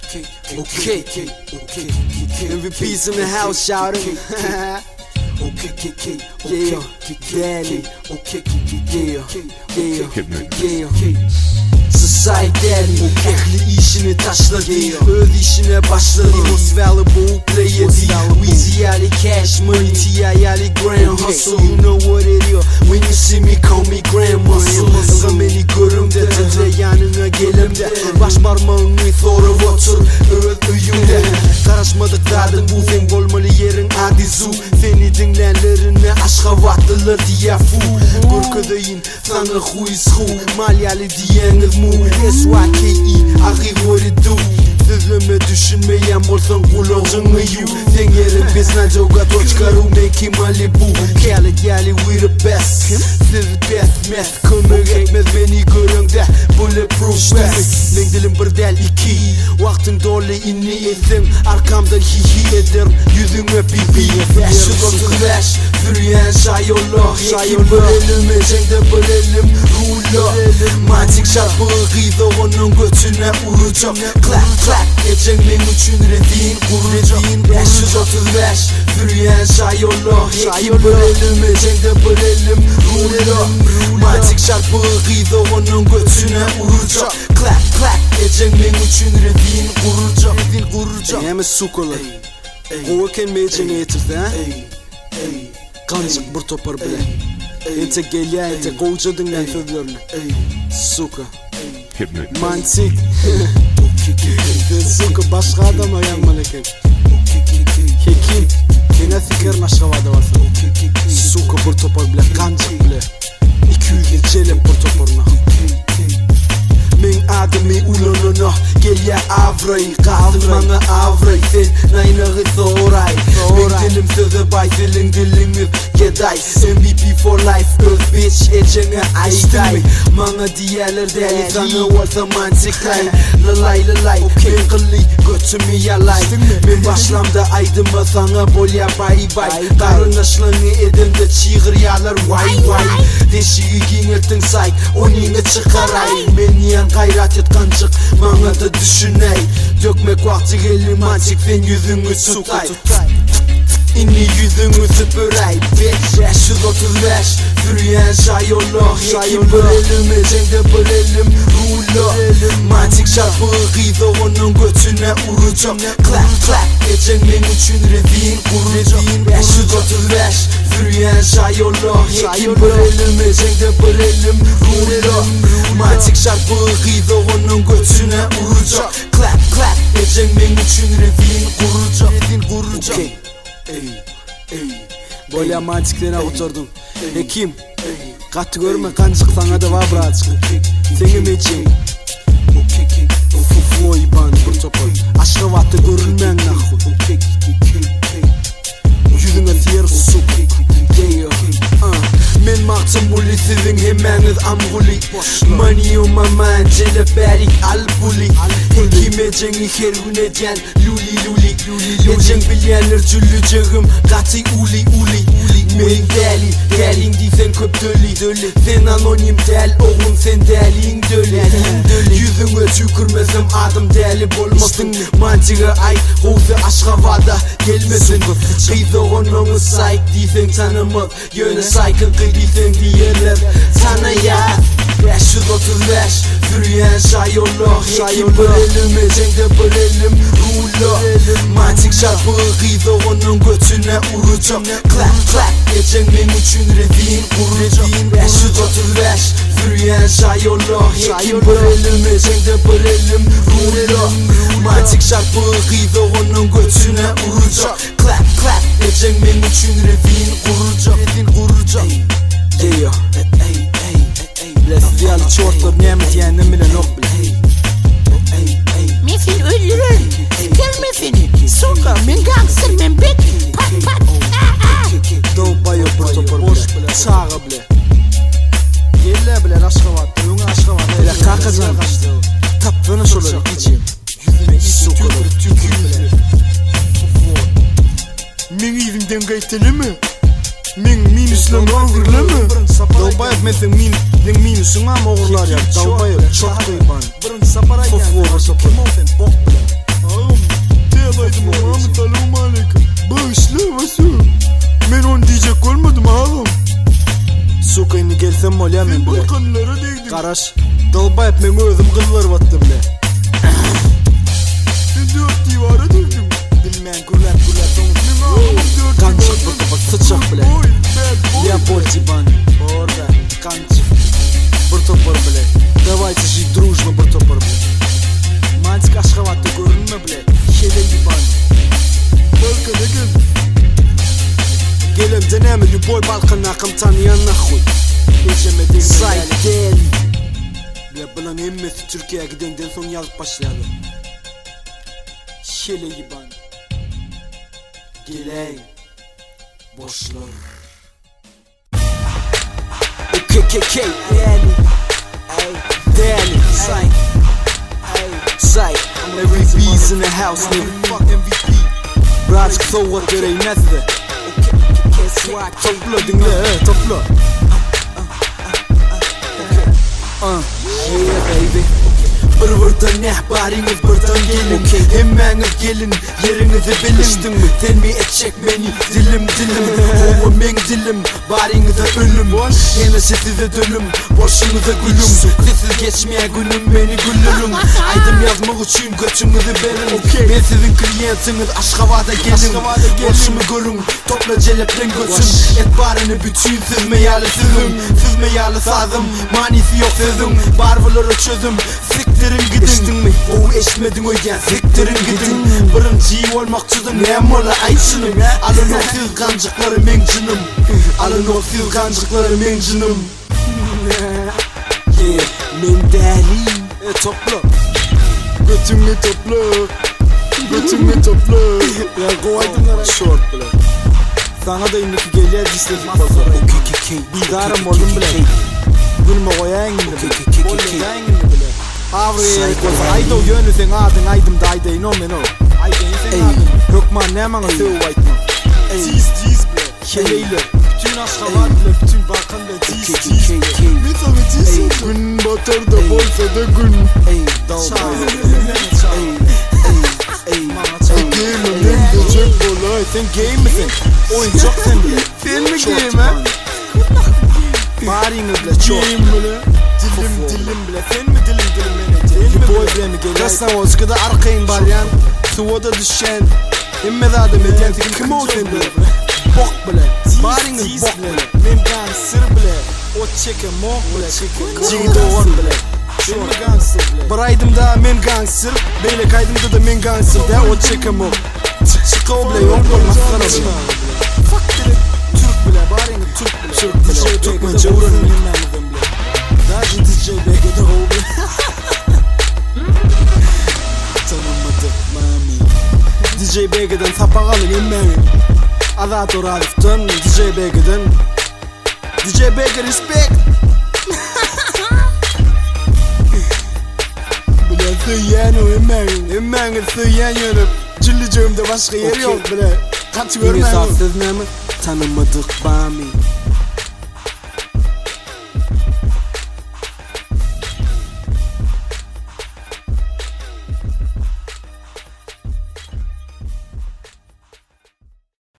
Okay. MVP's in the house, shout him. Yeah, Daddy. Yeah. Society ehli işini taşladı, öz işine başladı. Most valuable player Weezy Ali cash money, T.I. Ali grand hustle. You know what it is when you see me, call me grand muscle. Gameli görümde, tete yanına gelimde. Baş parmağını sorup otur öz uyumda. Karışmadıklardan bu sen olmalı yerin adi zoo. Seni dinleyenlerine aşka vattılar diye fu. Korkudayım sana huysu, Malyalı diyeniz mu. S.Y.K.E. arrive what it do. Sözleme düşünmeyen bolsan kulağını yu. Sen yerin bizden joga toçkaru meki Malibu. Cali we the best. Siz best meth kımır etmez beni göründe. Bulletproof vest. Len dilim bir del iki. Vaktin dolu inni etsin. Arkamdan hihi eder. Yüzüme pipi. Şu dostu flash. Yürüyen şayollah. Yekim bölelim ecende bölelim. Rula. Matik şarpı gıyda onun götüne uğrayacağım. Clap Ecen benim için redin kuracağım. Şu dostu flash. Yürüyen şayollah. Yekim bölelim ecende bölelim. Rula. Matik şarpı gıyda onun götüne uğrayacağım. Clap Ecen benim için redin kuracağım. Hemen sukola. Kovaken mecen etirdi ha. Kancık bir topar bile. Ente gelya ente kovcadın lan sözlerini. Suka Mantik Suka başka adam ayağım eken. Hekim Kena fikir naşkavada varsa. Suka bir topar bile. Kancık bile 200 celem bir toparına. Min adımı ulanına gel ya avrayı. Kaldım bana avrayı. Sen naynağı soray. Min dilim sözü bay dilin dilimiz geday. MVP for life öz bitch ecene ayday. Bana diğerler deli sana olsa mantıkay. Lalay min kıllı götümü yalay. Min başlamda aydıma sana bol ya bay bay. Karınlaşlığını edimde çığır yalar vay. Deşiği giyinirtin say onini çıkaray. Men yan gayret et kancık bana da düşüney. Dökmek vakti gelir mantık sen yüzünü tutay. İnni yüzünü süpürey bitch. Şu 35 yürüyen şayollah. Yekim bölelim ecende bölelim. Rula Mantik şarpı gıyda onun götüne uğrayacağım. Clap Ecen benim için redin kuracağım. Şu 35 yürüyen şayollah. Yekim bölelim ecende bölelim. Rula Mantik şarpı gıyda onun götüne uğrayacağım. Clap Ecen benim için redin kuracağım. Böyle mantiklerine oturdum. Hekim katı görme kancık sana da var birazcık. Senin için Floy ban bir topar. Aşkı vatı görünmeyen nahu. Yüzüne diğer su. Men maktım bully sizin hemeniz amguli. Money on my mind celeberik albuli. Hekim eceni herune diyen luli. Ecen bilyenler cüllücüğüm katı uli. Men delin diysen köp döli. Sen anonim del oğlum sen delin döli. Yüzüne tükürmesem adım deli bolmasın. Mantığı ay kovdu aşka vada gelmesin. Kıydı onun sayık diysen tanımaz. Yöne saykın kıydıysen diyeler sana ya. 535 yürüyen şayollah. Yekim bölelim ecende bölelim. Rula Mantik şarpı gıyda onun götüne uğrayacağım. Clap Ecen benim için redin kuracağım. 535 yürüyen şayollah. Yekim bölelim ecende bölelim. Rula Mantik şarpı gıyda onun götüne uğrayacağım. Clap Ecen benim için redin kuracağım. Yeah Bless diyalı çortlar neyme diyenim bile nok bile. Mefin öldürür Siker mefini Soka men gangster men bit Pat Don't buy your boş bile Sağa bile Gelle bile aşka var Yunga aşka var Bile kakazan Tap bana şoları içeyim Sokalı Min evinden gayteli mi? Min minusla mı ağırlı mı? Dalbayıp mesela min minusun ama ağırlar ya. Dalbayıp çok kıyban. Foflu olur sapar. Karaş dalbayıp men özüm kızlar battı bile. Dört divara durdum. Bilmeyen gurlar kançık bak sıçak bile. Ya Boltiban orada kançık. Bir topar bile. Давайте жить дружно bir topar bile. Mantık aşkavatta görünme bile. Şele gibi. Balkana gel. Gelem deneme любой balkana akım tanıyan nahuy. Geçemedik sayden. Bile bulan emmesi Türkiye'ye gidenden son yazıp başladı. Şele gibi. Geley boşlar. KKK Danny, Danny, say, every bees in the house, nigga. Fuck MVP. Birazcık soğuk göreyi nezle. Topla dinle, topla. Yeah baby. Buradan nehbariniz buradan gelin. Hemmeniz gelin, yerinizi bilin. Telmi edecek beni, dilim. Oğlum men dilim, barinize ölüm. Yenisi size dölüm, boşunuza gülüm. Sessiz geçmeye günüm, beni güldürün. Aydım yazmak için göçünüzü verin. Ben sizin kliyentiniz, Aşkavada gelin. Boşumu görün, topla celepten göçün. Et barını bütün sızmeyalı sizim. Sızmeyalı sazım, manisi yok sözüm. Barbalara çözüm, siktirin gidin mi? O eşmedin o ya, siktirin gidin. Birinci olmakçıdım, ne mola ayçınım. Alın o siz kancıkları men canım. Alın o siz kancıkları men canım. Yeah, men deli. Topla. Götümü topla. Götümü topla. Ya kovaydınlar short bile. Sana da indiki geliyor disledik pazara. Bir darım oldum bile. Gülme koyayın bile. Koyayın bile. Avraya koza ayda o yönü sen adın aydım da ayda ino men o. Ayda sen adın. Yok man ne mana sev white man. Cheese bile. Şeleyle. Bütün Aşkabat bile bütün Balkan bile cheese. Bir tane cheese oldu. Gün batar da bolsa da gün. Gay bolay sen gay misin? Oyuncak sen bile. Sen mi gay ha? Barini bile çok. Dilim bile. Sen mi dilim beni? Bir boy bile mi geliyor? Kastan olsa da arkayın var yan. Suvoda düşen. İmme zaten medyantik kim o sen bile? Bok bile. Barini bok bile. Men gangster bile. O çeke mok bile. Cigde oğan bile. Men gangster bile. Baraydım da men gangster. Beyle kaydımda da men gangster de o çeke mok. Çıkao bile yok olmazlar bile. Fuck bile. Türk bile. Barini Türk bile. Türk bile. Türk bile. Даже DJ Bega'da o bile. Tanımadık mami. DJ Bega'dan tapakalım emmemi. Azator Arif'tan DJ Bega'dan. DJ Bega respect. Bile söyleyen o emmemi. Emmemi söyleyen yönüp Cilliciğimde başka yeri yok bile. Kaç görmem. Tanımadık mami.